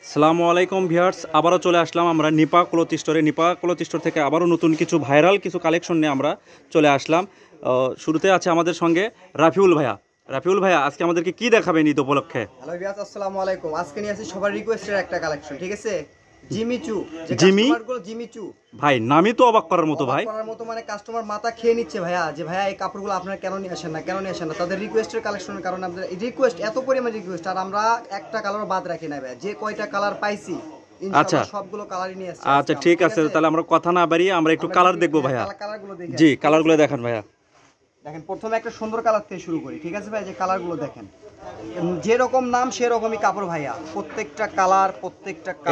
আসসালামু আলাইকুম ভিউয়ার্স, আবারও চলে আসলাম আমরা নিপা ক্লথ স্টোরে। নিপা ক্লথ স্টোর থেকে আবারও নতুন কিছু ভাইরাল কিছু কালেকশন নিয়ে আমরা চলে আসলাম। শুরুতে আছে আমাদের সঙ্গে রাফিউল ভাইয়া। রাফিউল ভাইয়া, আজকে আমাদেরকে কি দেখাবেন ঈদ উপলক্ষে? হ্যালো ভিউয়ার্স, আসসালামু আলাইকুম। আজকে নিয়ে আসি সবার রিকোয়েস্টের একটা কালেকশন, ঠিক আছে? জিমিচু, যে কাস্টমারগুলো জিমিচু ভাই, নামই তো অবাক করার মতো ভাই। করার মতো, মানে কাস্টমার মাথা খেয়ে নিচ্ছে ভাইয়া, যে ভাইয়া এই কাপড়গুলো আপনারা কেন নিয়ে আসেন না, তাদের রিকোয়েস্টের কালেকশনের কারণে আপনাদের রিকোয়েস্ট এত পরিমাণ রিকোয়েস্ট, আর আমরা একটা কালার বাদ রাখি না ভাইয়া, যে কয়টা কালার পাইছি আচ্ছা সবগুলো কালারই নিয়ে আসছি। আচ্ছা ঠিক আছে, তাহলে আমরা কথা না বাড়িয়ে আমরা একটু কালার দেখবো ভাইয়া। জি, কালারগুলো দেখান ভাইয়া। দেখেন, প্রথমে একটা সুন্দর কালার থেকে শুরু করি, ঠিক আছে ভাই? যে কালারগুলো দেখেন, যেরকম নাম সেরকমই কাপড় ভাইয়া, প্রত্যেকটা কালার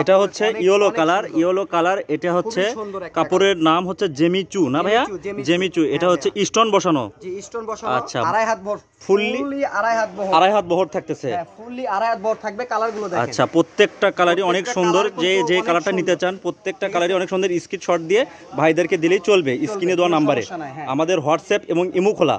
এটা হচ্ছে ইয়েলো কালার। এটা হচ্ছে কাপড়ের নাম হচ্ছে জেমিচু না ভাইয়া? জেমিচু। এটা হচ্ছে স্টোন বসানো। জি, স্টোন বসানো। আচ্ছা, আড়াই হাত বহর, ফুললি আড়াই হাত বহর থাকতেছে। হ্যাঁ, ফুললি আড়াই হাত বহর থাকবে। কালারগুলো দেখেন। আচ্ছা, প্রত্যেকটা কালারই অনেক সুন্দর। যে কালারটা নিতে চান প্রত্যেকটা কালারই অনেক সুন্দর। স্ক্রিনশট দিয়ে ভাইদেরকে দিলেই চলবে স্ক্রিনে দেওয়া নাম্বারে। আমাদের হোয়াটসঅ্যাপ এবং ইমো খোলা।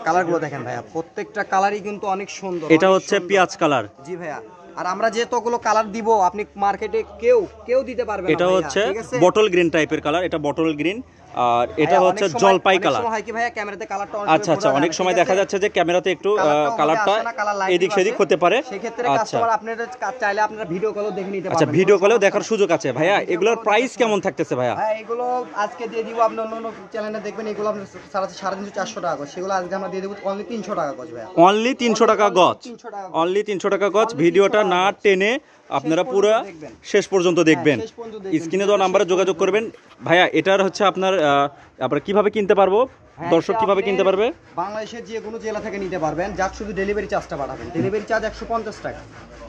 কালারগুলো দেখেন ভাইয়া, প্রত্যেকটা কালারই কিন্তু অনেক সুন্দর। এটা হচ্ছে পেঁয়াজ কালার। জি ভাইয়া, আর আমরা যে তগুলো কালার দিব আপনি মার্কেটে কেউ দিতে পারবে না। এটা হচ্ছে বটল গ্রিন টাইপের কালার। এটা বটল গ্রিন। আর এটা হচ্ছে জলপাই কালার। হয় কি ভাইয়া, ক্যামেরাতে কালারটা আচ্ছা আচ্ছা, অনেক সময় দেখা যাচ্ছে যে ক্যামেরাতে একটু কালারটা এদিক সেদিক হতে পারে। সেই ক্ষেত্রে কাস্টমার আপনারা চাইলে আপনারা ভিডিও কলও দেখে নিতে পারবেন। আচ্ছা, ভিডিও কলেও দেখার সুযোগ আছে ভাইয়া। এগুলোর প্রাইস কেমন থাকতেছে ভাইয়া? হ্যাঁ, এগুলো আজকে দিয়ে দিব। আপনি অন্য চ্যানেলে দেখবেন, এগুলো আপনি 350-400 টাকা গজ। সেগুলো আজকে আমরা দিয়ে দেব অনলি 300 টাকা গজ ভাইয়া। অনলি 300 টাকা গজ। অনলি 300 টাকা গজ। ভিডিওটা না টেনে আপনারা পুরো শেষ পর্যন্ত দেখবেন। স্ক্রিনে দেওয়া নাম্বারে যোগাযোগ করবেন ভাইয়া। এটার হচ্ছে আপনার কিভাবে কিনতে পারবো, দর্শক কিভাবে কিনতে পারবে? বাংলাদেশের যে কোনো জেলা থেকে নিতে পারবেন, যাক শুধু ডেলিভারি চার্জটা পাঠাবেন। ডেলিভারি চার্জ 150 টাকা।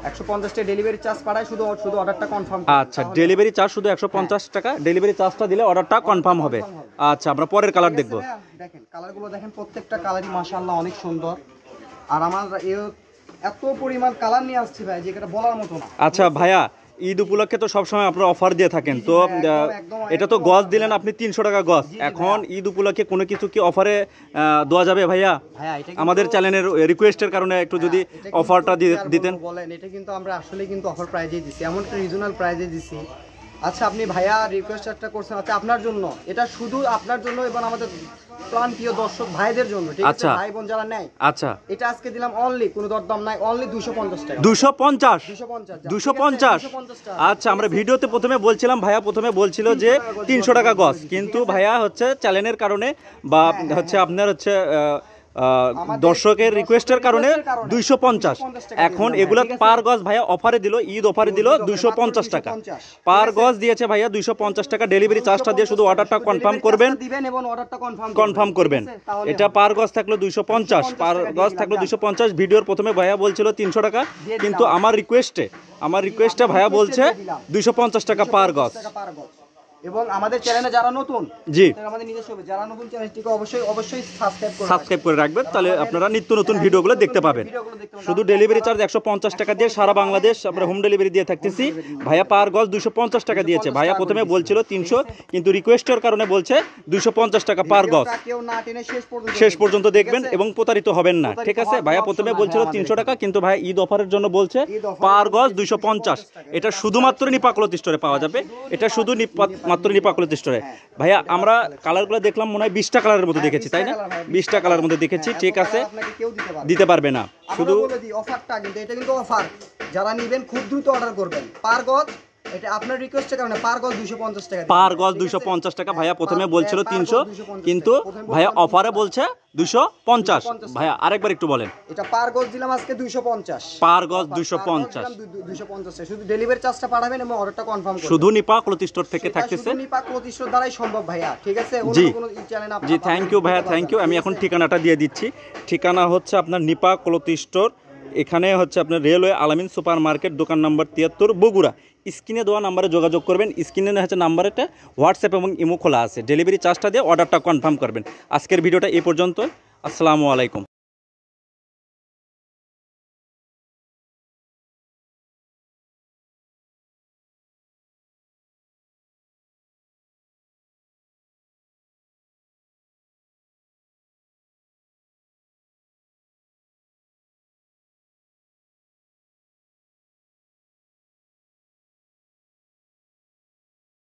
150 টাকা ডেলিভারি চার্জ পাঠায়, শুধু অর্ডারটা কনফার্ম। আচ্ছা, ডেলিভারি চার্জ শুধু 150 টাকা। ডেলিভারি চার্জটা দিলে অর্ডারটা কনফার্ম হবে। আচ্ছা, আমরা পরের কালার দেখব। দেখেন কালারগুলো দেখেন, প্রত্যেকটা কালারই মাশাআল্লাহ অনেক সুন্দর। আর আমার এত পরিমাণ কালার নিয়ে আসছে ভাই, যেটা বলার মতো না। আচ্ছা ভাইয়া, ঈদ উপলক্ষে তো সবসময় আপনারা অফার দিয়ে থাকেন, তো এটা তো গজ দিলেন আপনি 300 টাকা গজ। এখন ঈদ উপলক্ষে কোনো কিছু কি অফারে দেওয়া যাবে ভাইয়া? আমাদের চ্যানেলের রিকোয়েস্টের কারণে একটু যদি অফারটা দিতেন। বলেন, এটা কিন্তু আমরা আসলে কিন্তু অফার প্রাইজে দিছি, এমন একটা রিজনাল প্রাইজে দিছি। আচ্ছা, আপনি ভাইয়া রিকোয়েস্ট একটা করছেন, আচ্ছা আপনার জন্য, এটা শুধু আপনার জন্য এবং আমাদের প্রাণ প্রিয় দর্শক ভাইদের জন্য, ঠিক আছে? ভাই বোন যারা নেয়, আচ্ছা, এটা আজকে দিলাম অনলি, কোনো দরদাম নাই, অনলি 250 টাকা। 250। আচ্ছা, আমরা ভিডিওতে প্রথমে বলছিলাম, ভাইয়া প্রথমে বলছিল যে 300 টাকা গজ, কিন্তু ভাইয়া হচ্ছে চ্যানেলের কারণে বা হচ্ছে আপনার হচ্ছে দর্শকের রিকোয়েস্টের কারণে 250। এখন এগুলো পার গজ ভাইয়া অফারে দিল, ঈদ অফারে দিল 250 টাকা পার গজ দিয়েছে ভাইয়া। 250 টাকা ডেলিভারি চার্জটা দিয়ে শুধু অর্ডারটা কনফার্ম করবেন। এটা পার গজ থাকলো 250, পার গজ থাকলো 250। ভিডিওর প্রথমে ভাইয়া বলছিল 300 টাকা, কিন্তু আমার রিকোয়েস্টে ভাইয়া বলছে 250 টাকা পার গজ। এবং আমাদের চ্যানেলে যারা নতুন, জি, আমাদের নিজস্ব যারা নতুন, চ্যানেলটিকে অবশ্যই সাবস্ক্রাইব করে রাখবেন, তাহলে আপনারা নিত্য নতুন ভিডিওগুলো দেখতে পাবেন। শুধু ডেলিভারি চার্জ 150 টাকা দিয়ে সারা বাংলাদেশ আমরা হোম ডেলিভারি দিয়ে থাকতেছি। ভাইয়া পার গজ 250 টাকা দিয়েছে। ভাইয়া প্রথমে বলছিল 300, কিন্তু রিকোয়েস্টের কারণে বলছে 250 টাকা পার গজ। শেষ পর্যন্ত দেখবেন এবং প্রতারিত হবেন না, ঠিক আছে? ভাইয়া প্রথমে বলছিল 300 টাকা, কিন্তু ভাইয়া ঈদ অফারের জন্য বলছে পার গজ 250। এটা শুধুমাত্র নিপা ক্লথ স্টোরে পাওয়া যাবে। এটা শুধু মাত্র নিপা ক্লথ স্টোরে। ভাইয়া, আমরা কালারগুলো দেখলাম, মনে হয় 20টা কালারের মধ্যে দেখেছি, তাই না? 20টা কালারের মধ্যে দেখেছি, ঠিক আছে? দিতে পারবে না, শুধু অফারটা, কিন্তু এটা কিন্তু অফার। যারা নেবেন খুব দ্রুত অর্ডার করবেন। পার গজ, এটা আপনার রিকোয়েস্টের কারণে পার গজ 250 টাকা। পার গজ 250 টাকা। ভাইয়া প্রথমে বলছিল 300, কিন্তু ভাইয়া অফারে বলছে 250। ভাইয়া আরেকবার একটু বলেন। এটা পার গজ দিলাম আজকে 250। পার গজ 250। 250 শুধু ডেলিভারি চার্জটা পাঠাবেন এবং অর্ডারটা কনফার্ম করবেন। শুধু নিপা ক্লথ স্টোর থেকে থাকতেছে। নিপা ক্লথ স্টোর দ্বারাই সম্ভব ভাইয়া, ঠিক আছে? জি, থ্যাংক ইউ ভাইয়া, থ্যাংক ইউ। আমি এখন ঠিকানাটা দিয়ে দিচ্ছি। ঠিকানা হচ্ছে আপনার নিপা ক্লথ স্টোর। এখানে হচ্ছে আপনার রেলওয়ে আলামিন সুপার মার্কেট, দোকান নম্বর 73, বগুড়া। স্ক্রিনে দেওয়া নাম্বারে যোগাযোগ করবেন। স্ক্রিনে হচ্ছে নাম্বারটা হোয়াটসঅ্যাপ এবং ইমো খোলা আছে। ডেলিভারি চার্জটা দিয়ে অর্ডারটা কনফার্ম করবেন। আজকের ভিডিওটা এই পর্যন্ত। আসসালামু আলাইকুম।